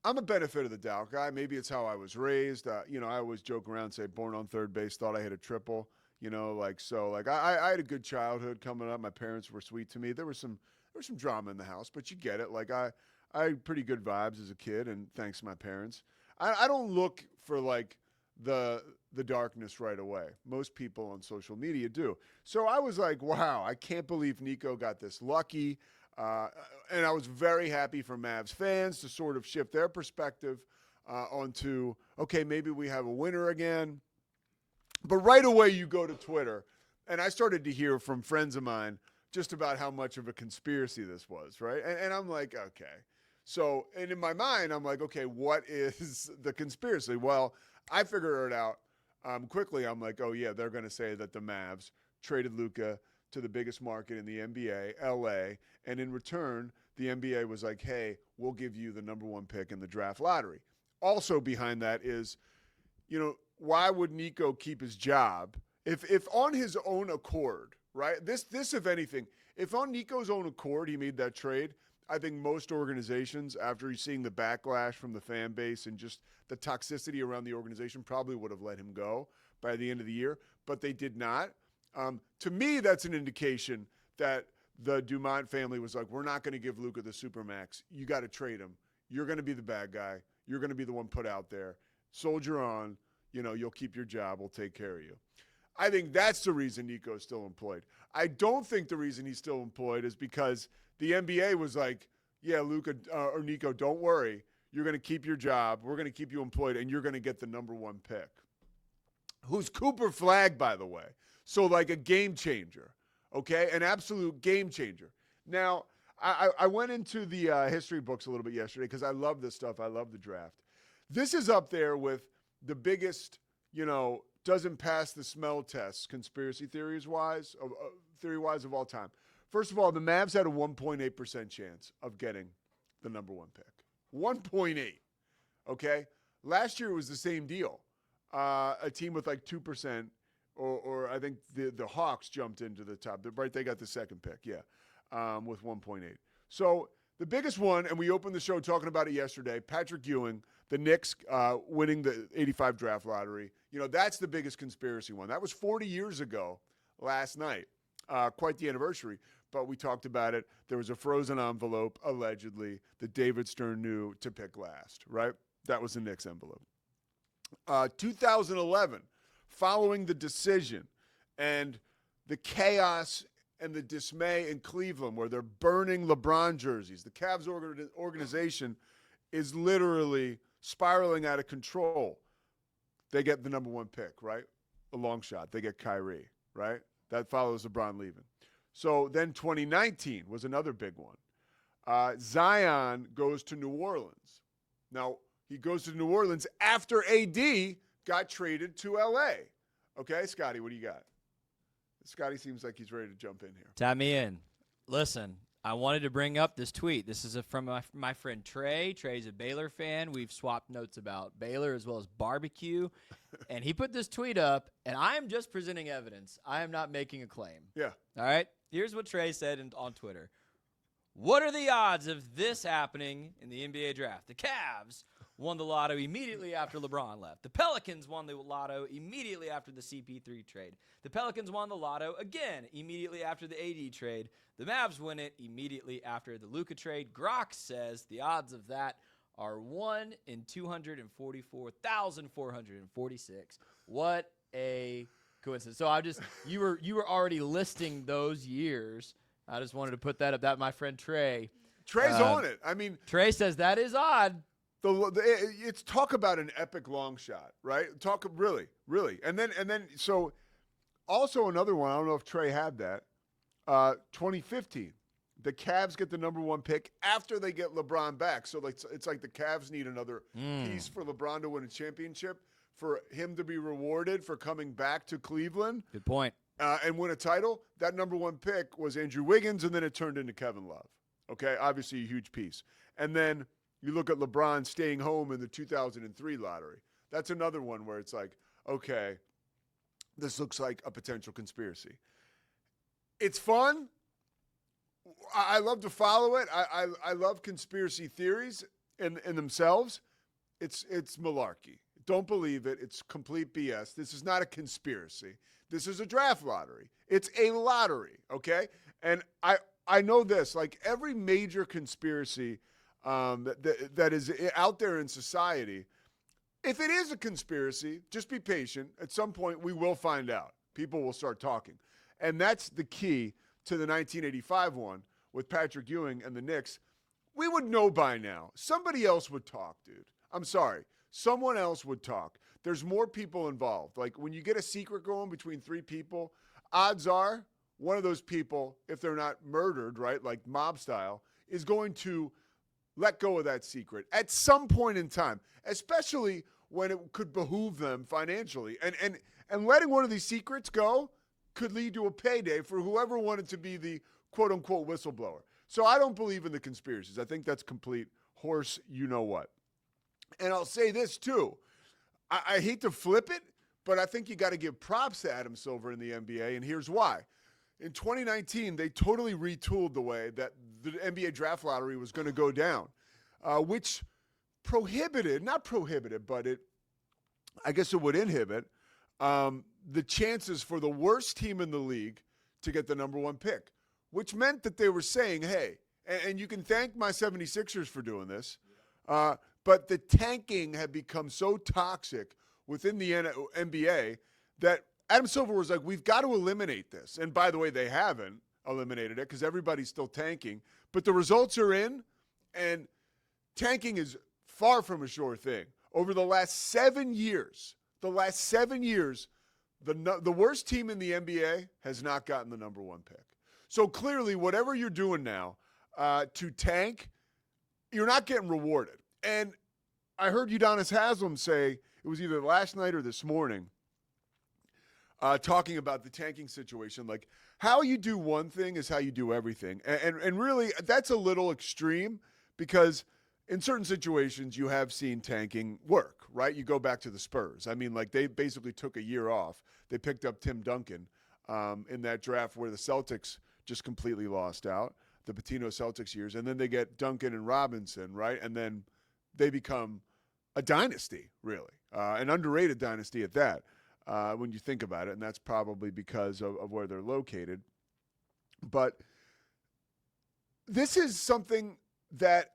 I'm a benefit of the doubt guy. Maybe it's how I was raised. I always joke around, and say born on third base, thought I hit a triple. I had a good childhood coming up. My parents were sweet to me. There was some drama in the house, but you get it. I had pretty good vibes as a kid, and thanks to my parents. I don't look for the the darkness right away. Most people on social media do. So I was like, wow, I can't believe Nico got this lucky. Uh, and I was very happy for Mavs fans to sort of shift their perspective onto, okay, maybe we have a winner again. But right away, you go to Twitter, and I started to hear from friends of mine just about how much of a conspiracy this was, right? And I'm like, okay. So, and in my mind, I'm like, okay, what is the conspiracy? Well, I figured it out quickly. I'm like, oh, yeah, they're going to say that the Mavs traded Luka to the biggest market in the NBA, LA, and in return, the NBA was like, hey, we'll give you the number one pick in the draft lottery. Also behind that is, why would Nico keep his job if on his own accord, right? This if anything, if on Nico's own accord he made that trade, I think most organizations, after seeing the backlash from the fan base and just the toxicity around the organization, probably would have let him go by the end of the year, but they did not. To me, that's an indication that the Dumont family was like, we're not going to give Luka the Supermax. You got to trade him. You're going to be the bad guy. You're going to be the one put out there. Soldier on. You'll keep your job. We'll take care of you. I think that's the reason Nico's still employed. I don't think the reason he's still employed is because the NBA was like, yeah, Luka or Nico, don't worry. You're going to keep your job. We're going to keep you employed, and you're going to get the number one pick. Who's Cooper Flagg, by the way. So like a game changer, okay? An absolute game changer. Now, I went into the history books a little bit yesterday because I love this stuff. I love the draft. This is up there with the biggest, doesn't pass the smell test conspiracy theory-wise of all time. First of all, the Mavs had a 1.8% chance of getting the number one pick. 1.8, okay? Last year was the same deal. A team with like 2%, or I think the Hawks jumped into the top. Right, they got the second pick, with 1.8. So the biggest one, and we opened the show talking about it yesterday, Patrick Ewing, the Knicks winning the 85 draft lottery. That's the biggest conspiracy one. That was 40 years ago last night. Quite the anniversary, but we talked about it. There was a frozen envelope, allegedly, that David Stern knew to pick last, right? That was the Knicks envelope. 2011, following the decision and the chaos and the dismay in Cleveland where they're burning LeBron jerseys, the Cavs organization is literally spiraling out of control. They get the number one pick, right? A long shot. They get Kyrie, right? That follows LeBron leaving. So then 2019 was another big one. Zion goes to New Orleans. Now, he goes to New Orleans after AD got traded to LA. Okay, Scotty, what do you got? Scotty seems like he's ready to jump in here. Tap me in. Listen, I wanted to bring up this tweet. This is from my friend Trey. Trey's a Baylor fan. We've swapped notes about Baylor as well as barbecue. And he put this tweet up, and I am just presenting evidence. I am not making a claim. Yeah. All right? Here's what Trey said on Twitter. What are the odds of this happening in the NBA draft? The Cavs won the lotto immediately after LeBron left. The Pelicans won the lotto immediately after the CP3 trade. The Pelicans won the lotto again immediately after the AD trade. The Mavs win it immediately after the Luka trade. Grok says the odds of that are 1 in 244,446. What a coincidence. So you were already listing those years. I just wanted to put that up. That my friend Trey. Trey's on it. I mean, Trey says that is odd. It's talk about an epic long shot, right? Talk really. And then so also another one, I don't know if Trey had that. 2015. The Cavs get the number one pick after they get LeBron back. So it's like the Cavs need another piece for LeBron to win a championship, for him to be rewarded for coming back to Cleveland. Good point. And win a title. That number one pick was Andrew Wiggins, and then it turned into Kevin Love. Okay, obviously a huge piece. And then you look at LeBron staying home in the 2003 lottery. That's another one where it's like, okay, this looks like a potential conspiracy. It's fun. I love to follow it. I love conspiracy theories. in themselves, it's malarkey. Don't believe it. It's complete BS. This is not a conspiracy. This is a draft lottery. It's a lottery, okay? And I know this, like every major conspiracy that is out there in society, if it is a conspiracy, just be patient. At some point, we will find out. People will start talking. And that's the key to the 1985 one with Patrick Ewing and the Knicks. We would know by now. Somebody else would talk, dude. I'm sorry. Someone else would talk. There's more people involved. Like when you get a secret going between three people, odds are one of those people, if they're not murdered, right, like mob style, is going to let go of that secret at some point in time, especially when it could behoove them financially. And letting one of these secrets go could lead to a payday for whoever wanted to be the quote-unquote whistleblower. So I don't believe in the conspiracies. I think that's complete horse you-know-what. And I'll say this, too. I hate to flip it, but I think you got to give props to Adam Silver in the NBA, and here's why. In 2019, they totally retooled the way that the NBA draft lottery was going to go down, which not prohibited, but I guess it would inhibit the chances for the worst team in the league to get the number one pick, which meant that they were saying, hey, and you can thank my 76ers for doing this, but the tanking had become so toxic within the NBA that Adam Silver was like, we've got to eliminate this. And by the way, they haven't eliminated it because everybody's still tanking. But the results are in, and tanking is far from a sure thing. Over the last 7 years, the worst team in the NBA has not gotten the number one pick. So clearly, whatever you're doing now to tank, you're not getting rewarded. And I heard Udonis Haslem say, it was either last night or this morning, talking about the tanking situation. Like, how you do one thing is how you do everything. And really, that's a little extreme because in certain situations, you have seen tanking work, right? You go back to the Spurs. I mean, like, they basically took a year off. They picked up Tim Duncan in that draft where the Celtics just completely lost out, the Pitino Celtics years. And then they get Duncan and Robinson, right? And then they become a dynasty, really, an underrated dynasty at that, when you think about it. And that's probably because of where they're located. But this is something that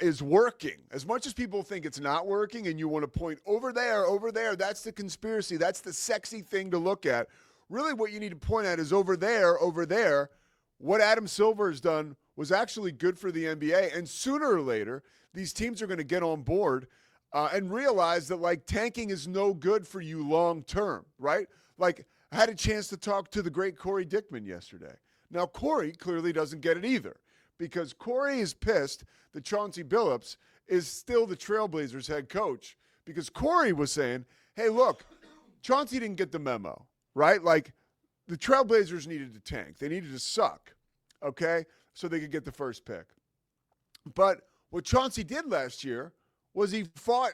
is working. As much as people think it's not working and you want to point over there, that's the conspiracy. That's the sexy thing to look at. Really what you need to point at is over there. What Adam Silver has done was actually good for the NBA. And sooner or later, these teams are going to get on board and realize that, like, tanking is no good for you long term, right? Like, I had a chance to talk to the great Corey Dickman yesterday. Now, Corey clearly doesn't get it either because Corey is pissed that Chauncey Billups is still the Trailblazers head coach because Corey was saying, hey, look, Chauncey didn't get the memo, right? Like, the Trailblazers needed to tank. They needed to suck, okay, so they could get the first pick. But what Chauncey did last year was he fought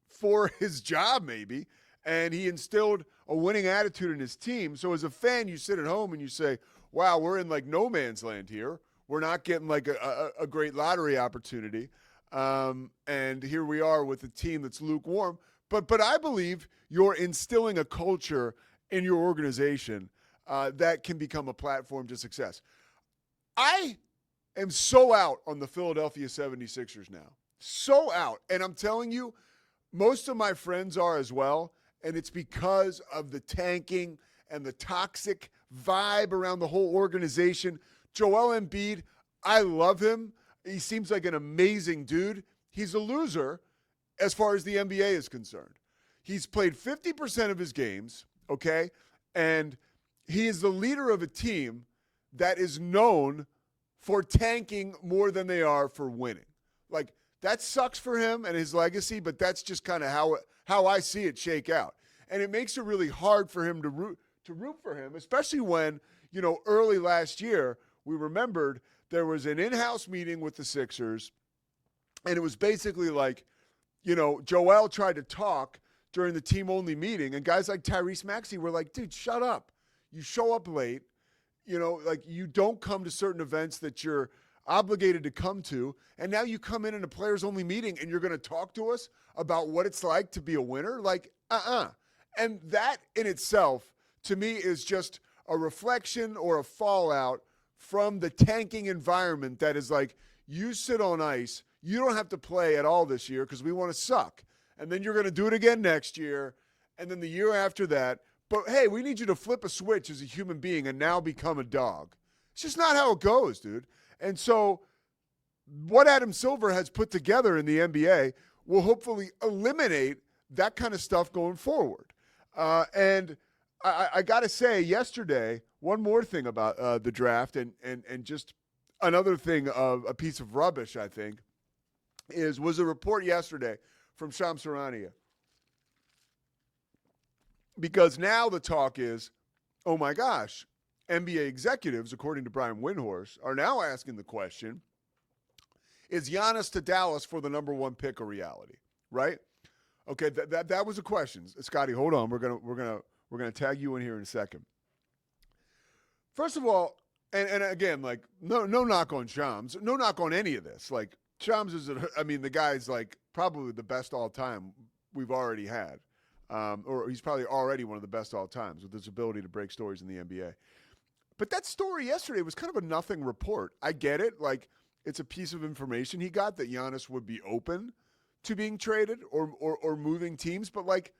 for his job maybe, and he instilled a winning attitude in his team. So as a fan, you sit at home and you say, wow, we're in like no man's land here. We're not getting like a great lottery opportunity. And here we are with a team that's lukewarm. But I believe you're instilling a culture in your organization that can become a platform to success. I am so out on the Philadelphia 76ers now. So out. And I'm telling you, most of my friends are as well. And it's because of the tanking and the toxic vibe around the whole organization. Joel Embiid, I love him. He seems like an amazing dude. He's a loser as far as the NBA is concerned. He's played 50% of his games, okay? And he is the leader of a team that is known for tanking more than they are for winning. Like, that sucks for him and his legacy, but that's just kind of how I see it shake out. And it makes it really hard for him to root for him, especially when, early last year, we remembered there was an in-house meeting with the Sixers, and it was basically like, Joel tried to talk during the team-only meeting, and guys like Tyrese Maxey were like, dude, shut up. You show up late. You don't come to certain events that you're obligated to come to, and now you come in a players-only meeting and you're going to talk to us about what it's like to be a winner? Like, And that in itself, to me, is just a reflection or a fallout from the tanking environment that is like, you sit on ice, you don't have to play at all this year because we want to suck. And then you're going to do it again next year, and then the year after that. But, hey, we need you to flip a switch as a human being and now become a dog. It's just not how it goes, dude. And so what Adam Silver has put together in the NBA will hopefully eliminate that kind of stuff going forward. And I got to say, yesterday, one more thing about the draft and just another thing of a piece of rubbish, I think, was a report yesterday from Shams Charania. Because now the talk is, oh my gosh, NBA executives, according to Brian Windhorst, are now asking the question, is Giannis to Dallas for the number one pick a reality? Right? Okay, that was a question. Scotty, hold on. We're gonna tag you in here in a second. First of all, and again, like no knock on Shams, no knock on any of this. Like Shams is, the guy's like probably the best all time we've already had, or he's probably already one of the best all times with his ability to break stories in the NBA. But that story yesterday was kind of a nothing report. I get it, like it's a piece of information he got that Giannis would be open to being traded or moving teams, but like,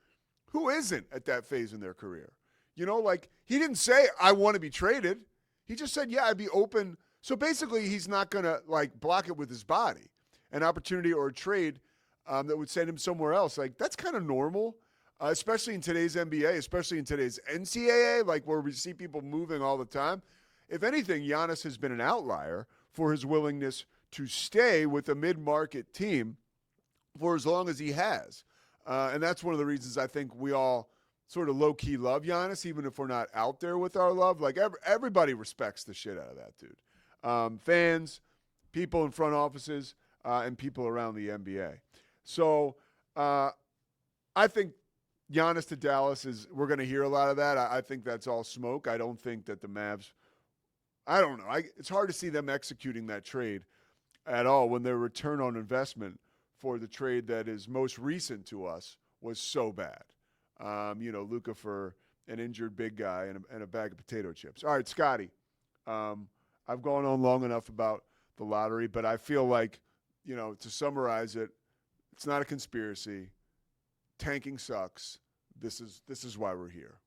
who isn't at that phase in their career? You know, like he didn't say, I want to be traded. He just said, yeah, I'd be open. So basically he's not going to like block it with his body. An opportunity or a trade that would send him somewhere else. Like that's kind of normal, especially in today's NBA, especially in today's NCAA, like where we see people moving all the time. If anything, Giannis has been an outlier for his willingness to stay with a mid-market team for as long as he has. And that's one of the reasons I think we all sort of low-key love Giannis, even if we're not out there with our love. Like everybody respects the shit out of that dude. Fans, people in front offices, and people around the NBA. So I think Giannis to Dallas we're going to hear a lot of that. I think that's all smoke. I don't think that the Mavs, I don't know. It's hard to see them executing that trade at all when their return on investment for the trade that is most recent to us was so bad. Luka for an injured big guy and a bag of potato chips. All right, Scotty, I've gone on long enough about the lottery, but I feel like, to summarize it, it's not a conspiracy. Tanking sucks. This is why we're here.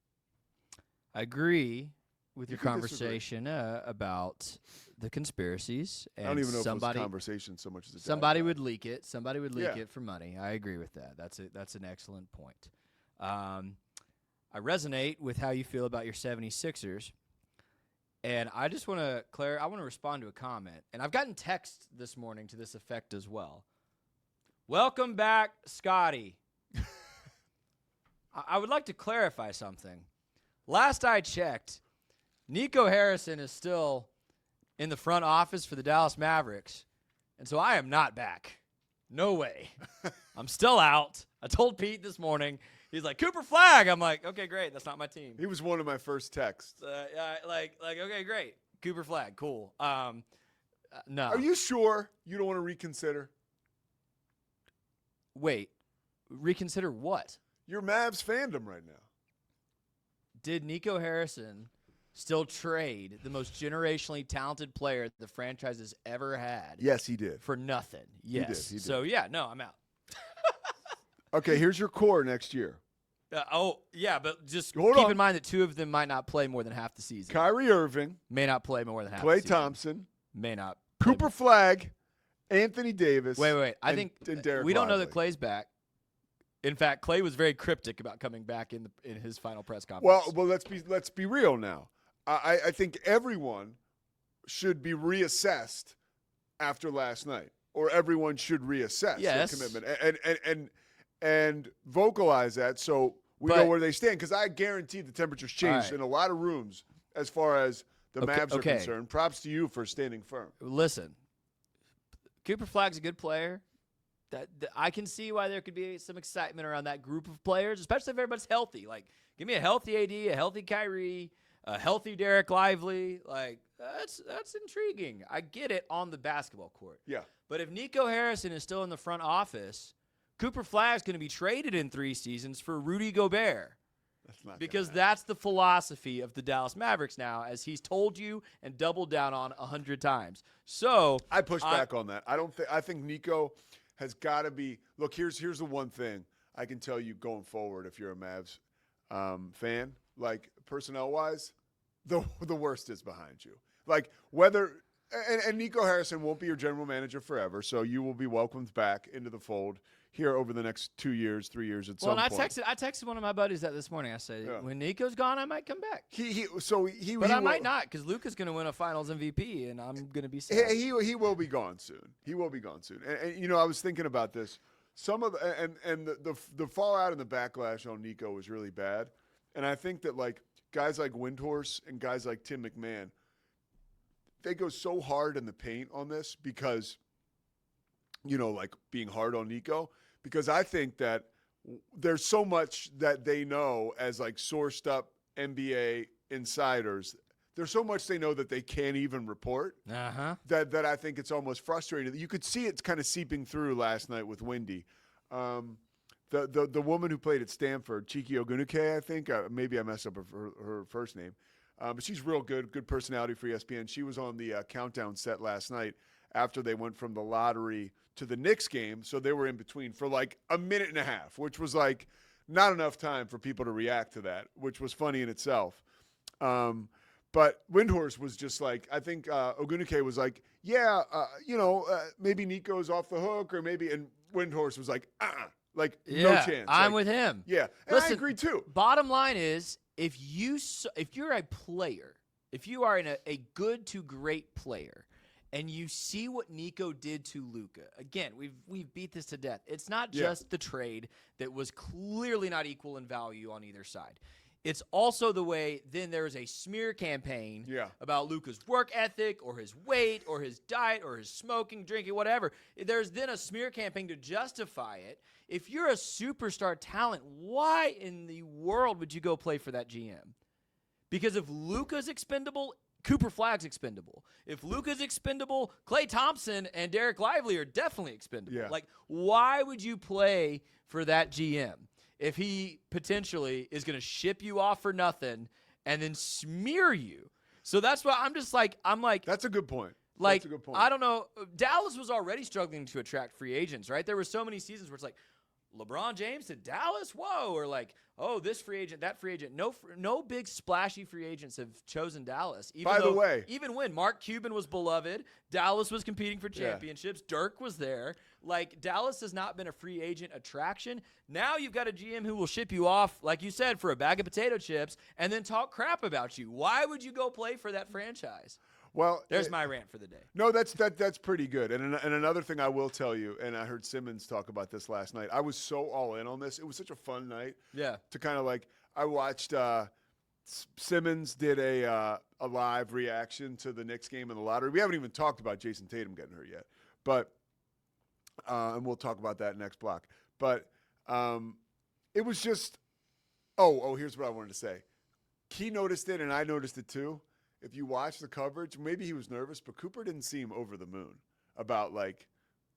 I agree with your conversation about the conspiracies. And I don't even know if it was a conversation so much as somebody would leak it. Somebody would leak it for money. I agree with that. That's an excellent point. I resonate with how you feel about your 76ers. And I just want to I want to respond to a comment. And I've gotten text this morning to this effect as well. Welcome back, Scotty. I would like to clarify something. Last I checked, Nico Harrison is still in the front office for the Dallas Mavericks, and so I am not back. No way. I'm still out. I told Pete this morning. He's like, Cooper Flag. I'm like, okay, great. That's not my team. He was one of my first texts. Okay, great. Cooper Flag, cool. No. Are you sure you don't want to reconsider? Wait, reconsider what? Your Mavs fandom right now. Did Nico Harrison still trade the most generationally talented player the franchise has ever had? Yes, he did. For nothing. Yes. He did. So, yeah, no, I'm out. Okay, here's your core next year. But just keep in mind that two of them might not play more than half the season. Kyrie Irving. May not play more than half the Klay season. Thompson. May not. Cooper Flag. Anthony Davis. Wait. I think Derek we don't know Lively. that Klay's back. In fact, Klay was very cryptic about coming back in his final press conference. Well, let's be real now. I think everyone should be reassessed after last night, or everyone should reassess their commitment and vocalize that so we know where they stand. Because I guarantee the temperature's changed in a lot of rooms as far as the Mavs are concerned. Props to you for standing firm. Listen, Cooper Flag's a good player. I can see why there could be some excitement around that group of players, especially if everybody's healthy. Like, give me a healthy AD, a healthy Kyrie, a healthy Derek Lively. Like, that's intriguing. I get it on the basketball court. Yeah. But if Nico Harrison is still in the front office, Cooper Flagg's going to be traded in 3 seasons for Rudy Gobert. That's not Because gonna that's the philosophy of the Dallas Mavericks now, as he's told you and doubled down on 100 times. So I push back on that. I think Nico has got to be. Look, here's the one thing I can tell you going forward. If you're a Mavs fan, like personnel wise, the worst is behind you. Like whether and Nico Harrison won't be your general manager forever, so you will be welcomed back into the fold here over the next 2 years, 3 years at some point. I texted one of my buddies that this morning. I said, when Nico's gone, I might come back. But I might not, because Luka's going to win a Finals MVP, and I'm going to be sad. He will be gone soon. He will be gone soon. And I was thinking about this. Some of the fallout and the backlash on Nico was really bad, and I think that like guys like Windhorst and guys like Tim McMahon, they go so hard in the paint on this because, like being hard on Nico. Because I think that there's so much that they know as like sourced up NBA insiders. There's so much they know that they can't even report. That I think it's almost frustrating. You could see it's kind of seeping through last night with Wendy. The woman who played at Stanford, Chike Ogunike, I think. Maybe I messed up her first name. But she's real good personality for ESPN. She was on the countdown set last night after they went from the lottery to the Knicks game, so they were in between for like a minute and a half, which was like not enough time for people to react to that, which was funny in itself. But Windhorst was just like, I think Ogunike was like, maybe Nico's off the hook, or maybe, and Windhorst was like, no chance. I'm with him. Yeah, and listen, I agree too. Bottom line is, if you're a player, if you are a good to great player, and you see what Nico did to Luka. Again, we've beat this to death. It's not just the trade that was clearly not equal in value on either side. It's also the way then there's a smear campaign about Luka's work ethic or his weight or his diet or his smoking, drinking, whatever. There's then a smear campaign to justify it. If you're a superstar talent, why in the world would you go play for that GM? Because if Luka's expendable, Cooper Flagg's expendable. If Luka's expendable, Klay Thompson and Derek Lively are definitely expendable. Yeah. Like, why would you play for that GM if he potentially is going to ship you off for nothing and then smear you? So that's why I'm like, that's a good point. Like, that's a good point. I don't know. Dallas was already struggling to attract free agents, right? There were so many seasons where it's like, LeBron James to Dallas? Whoa. Or like, oh, this free agent, that free agent. No big splashy free agents have chosen Dallas. By the way. Even when Mark Cuban was beloved, Dallas was competing for championships. Dirk was there. Like, Dallas has not been a free agent attraction. Now you've got a GM who will ship you off, like you said, for a bag of potato chips and then talk crap about you. Why would you go play for that franchise? Well, there's my rant for the day. No, that's pretty good. And another thing I will tell you, and I heard Simmons talk about this last night. I was so all in on this. It was such a fun night. Yeah. To kind of like, I watched Simmons did a live reaction to the Knicks game in the lottery. We haven't even talked about Jason Tatum getting hurt yet, but and we'll talk about that next block. But it was just, here's what I wanted to say. He noticed it, and I noticed it too. If you watch the coverage, maybe he was nervous, but Cooper didn't seem over the moon about like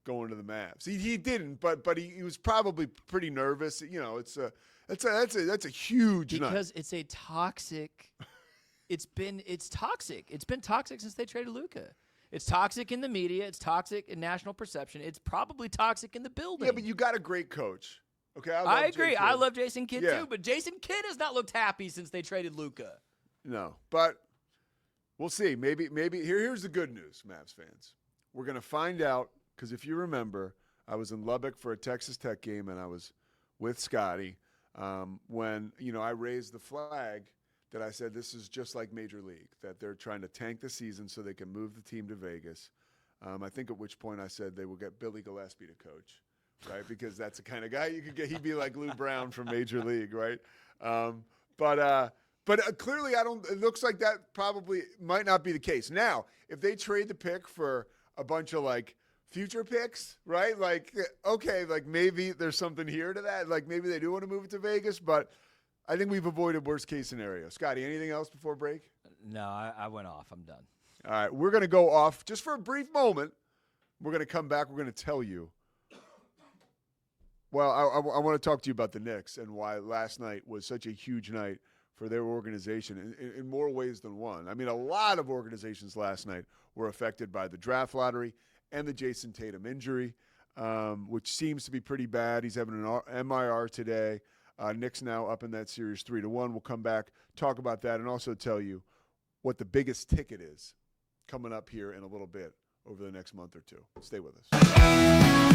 going to the Mavs. He didn't, but he was probably pretty nervous. That's a huge because it's a toxic. It's toxic. It's been toxic since they traded Luka. It's toxic in the media. It's toxic in national perception. It's probably toxic in the building. Yeah, but you got a great coach. Okay, I agree. I love Jason Kidd too, but Jason Kidd has not looked happy since they traded Luka. No, but we'll see. Maybe here's the good news, Mavs fans. We're going to find out, because if you remember, I was in Lubbock for a Texas Tech game, and I was with Scotty when I raised the flag that I said this is just like Major League, that they're trying to tank the season so they can move the team to Vegas. I think at which point I said they will get Billy Gillispie to coach, right? Because that's the kind of guy you could get. He'd be like Lou Brown from Major League, right? But clearly, it looks like that probably might not be the case. Now, if they trade the pick for a bunch of like future picks, right? Like, okay, like maybe there's something here to that. Like maybe they do want to move it to Vegas, but I think we've avoided worst case scenario. Scotty, anything else before break? No, I went off. I'm done. All right, we're going to go off just for a brief moment. We're going to come back. We're going to tell you. Well, I want to talk to you about the Knicks and why last night was such a huge night for their organization in more ways than one. I mean, a lot of organizations last night were affected by the draft lottery and the Jason Tatum injury, which seems to be pretty bad. He's having an MIR today. Knicks now up in that series 3-1. We'll come back, talk about that, and also tell you what the biggest ticket is coming up here in a little bit over the next month or two. Stay with us.